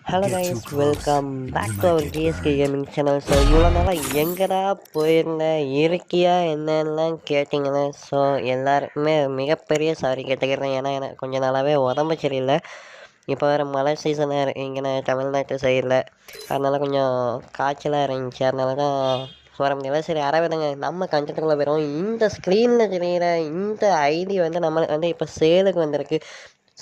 Hello Get too guys, close, welcome you back to might our get GSK burned. Gaming channel. So இவ்வளோ நாளாக எங்கடா போயிருந்தேன், இருக்கியா என்னென்னலாம் கேட்டிங்கன்னா, ஸோ எல்லாருக்குமே மிகப்பெரிய சாரி கேட்டுக்கிறேன். ஏன்னா எனக்கு கொஞ்சம் நாளாகவே உடம்பு சரியில்லை. இப்போ வேறு மழை சீசனாக இங்கே தமிழ்நாட்டு சைடில், அதனால் கொஞ்சம் காய்ச்சலாக இருந்துச்சு. அதனால தான் வர முடியல. சரி அறவிடுங்க, நம்ம கண்டென்ட்டுக்குள்ளே போயிடுவோம். இந்த ஸ்க்ரீனில் தெரிகிற இந்த ஐடி வந்து நம்மளுக்கு வந்து இப்போ சேலுக்கு வந்திருக்கு.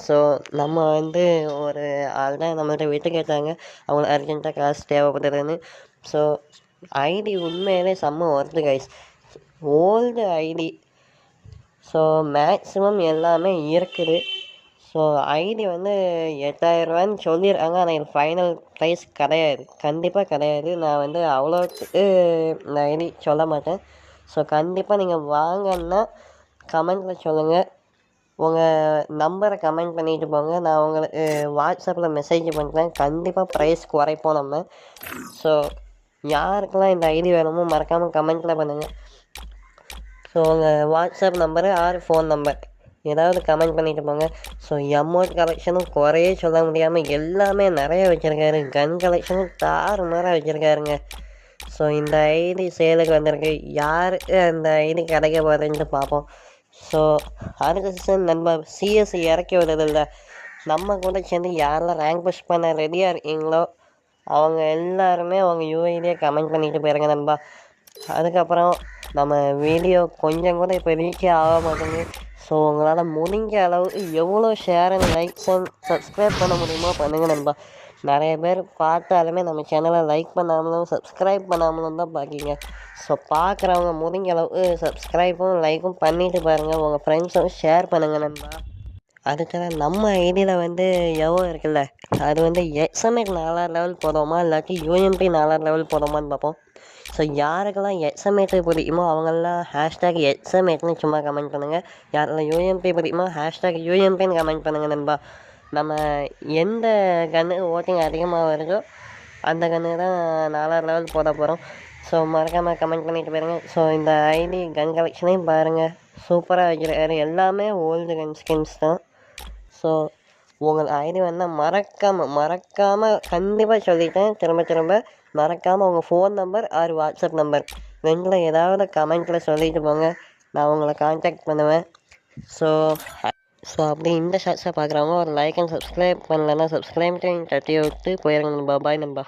ஸோ நம்ம வந்து ஒரு ஆள் தான் நம்மள்ட்ட விட்டு கேட்டாங்க, அவங்களுக்கு அர்ஜென்ட்டாக காசு தேவைப்படுதுன்னு. ஸோ ஐடி உண்மையிலே செம்ம worth guys, old ID. So maximum எல்லாமே இருக்குது. ஸோ ஐடி வந்து 8000ரூவான்னு சொல்லியிருக்காங்க. ஆனால் இது ஃபைனல் ப்ரைஸ் கிடையாது, கண்டிப்பாக கிடையாது. நான் வந்து அவ்வளோத்துக்கு இந்த ஐடி சொல்ல மாட்டேன். ஸோ கண்டிப்பாக நீங்கள் வாங்கன்னா கமெண்ட்டில் சொல்லுங்கள், உங்கள் நம்பரை கமெண்ட் பண்ணிட்டு போங்க. நான் உங்களுக்கு வாட்ஸ்அப்பில் மெசேஜ் பண்ணுறேன். கண்டிப்பாக ப்ரைஸ் குறைப்போம் நம்ம. ஸோ யாருக்கெல்லாம் இந்த ஐடி வேணுமோ மறக்காமல் கமெண்ட்டில் பண்ணுங்கள். ஸோ உங்கள் WhatsApp number or phone number ஏதாவது கமெண்ட் பண்ணிட்டு போங்க. ஸோ எமௌண்ட் கலெக்ஷனும் குறையே சொல்ல முடியாமல் எல்லாமே நிறைய வச்சுருக்காரு. கன் கலெக்ஷனும் தாறுமாறாக வச்சுருக்காருங்க. ஸோ இந்த ஐடி சேலுக்கு வந்திருக்கு. யாருக்கு அந்த ஐடி கிடைக்க போகுதுன்ட்டு பார்ப்போம். ஸோ அடுத்த சீசன் நம்ம சிஎஸ் இறக்கி விடுறதில்ல, நம்ம கூட சேர்ந்து யாரெல்லாம் ரேங்க் புஷ் பண்ண ரெடியாக இருக்கீங்களோ அவங்க எல்லாருமே அவங்க யூஐடியை கமெண்ட் பண்ணிட்டு போயிருங்க நண்பா. அதுக்கப்புறம் நம்ம வீடியோ கொஞ்சம் கூட இப்போ ரீச்சே ஆக மாட்டேங்குது. ஸோ உங்களால் முடிஞ்ச அளவுக்கு எவ்வளோ share and likes and subscribe பண்ண முடியுமோ பண்ணுங்கள் நண்பா. நிறைய பேர் பார்த்தாலுமே நம்ம சேனலை லைக் பண்ணாமலும் சப்ஸ்கிரைப் பண்ணாமலும் தான் பார்க்கிங்க. ஸோ பார்க்குறவங்க முடிஞ்ச அளவுக்கு சப்ஸ்கிரைப்பும் லைக்கும் பண்ணிவிட்டு பாருங்கள், உங்கள் ஃப்ரெண்ட்ஸும் ஷேர் பண்ணுங்கள் நண்பா. அடுத்தது நம்ம ஐடியில் வந்து எவ்வளோ இருக்குல்ல, அது வந்து எக்ஸ்எம்எட் 4 லெவல் போதுமா இல்லாட்டி யூஎம்பி 4 லெவல் போதுமான்னு பார்ப்போம். ஸோ யாருக்கெல்லாம் எக்ஸ்எம்எட்டு பிடிக்குமோ அவங்கெல்லாம் ஹேஷ்டேக் எக்ஸ்எம்எட்னு சும்மா கமெண்ட் பண்ணுங்கள். யாரெல்லாம் யூஎம்பி பிடிக்குமோ ஹேஷ்டேக் யூஎம்பின்னு கமெண்ட் பண்ணுங்கள் நண்பா. நம்ம எந்த கன்று ஓட்டிங் அதிகமாக வருதோ அந்த கன்று தான் 4 லெவல் போட போகிறோம். ஸோ மறக்காமல் கமெண்ட் பண்ணிட்டு போயிருங்க. ஸோ இந்த ஐடி கன் கலெக்ஷனையும் பாருங்கள், சூப்பராக வச்சுருக்காரு. எல்லாமே ஓல்டு கன் ஸ்கின்ஸ் தான். ஸோ உங்கள் ஐடி வந்தால் மறக்காமல் கண்டிப்பாக சொல்லிட்டேன், திரும்ப மறக்காமல் உங்கள் phone number or WhatsApp number ரெண்டில் ஏதாவது கமெண்ட்டில் சொல்லிட்டு போங்க, நான் உங்களை கான்டாக்ட் பண்ணுவேன். ஸோ அப்படி இந்த ஷார்ட்ஸை பார்க்குறவங்க ஒரு லைக் அண்ட் சப்ஸ்கிரைப் பண்ணலன்னா சப்ஸ்கிரைப் தட்டி விட்டு போயிருங்க நண்பா. பாய் நண்பா.